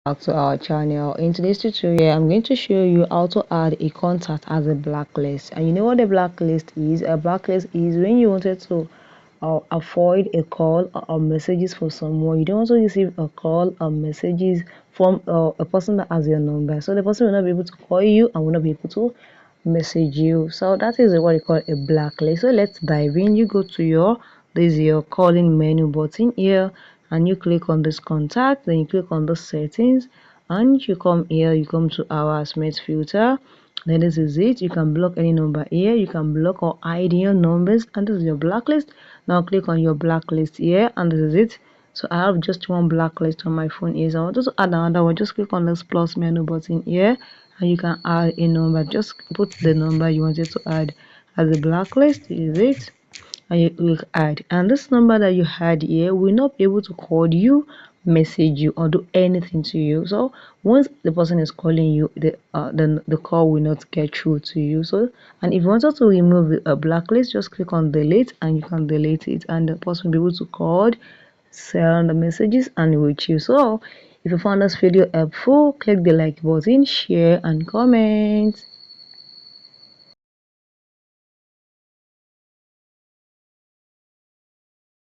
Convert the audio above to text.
Back to our channel. In today's tutorial, I'm going to show you how to add a contact as a blacklist. And you know what a blacklist is? A blacklist is when you wanted to avoid a call or messages for someone. You don't want to receive a call or messages from a person that has your number, so the person will not be able to call you and will not be able to message you. So that is what you call a blacklist. So let's dive in. You go to your calling menu button here, and you click on this contact, then you click on the settings, and you come here, you come to harassment filter. Then this is it. You can block any number here, you can block or hide your numbers, and this is your blacklist. Now click on your blacklist here, and this is it. So I have just one blacklist on my phone here. So I want to add another one. Just click on this plus menu button here, and you can add a number. Just put the number you wanted to add as a blacklist. Is it? And you click add, and this number that you had here will not be able to call you, message you, or do anything to you. So once the person is calling you, then the call will not get through to you. So, and if you wanted to remove a blacklist, just click on delete, and you can delete it, and the person will be able to call, send the messages, and reach you. So if you found this video helpful, click the like button, share, and comment.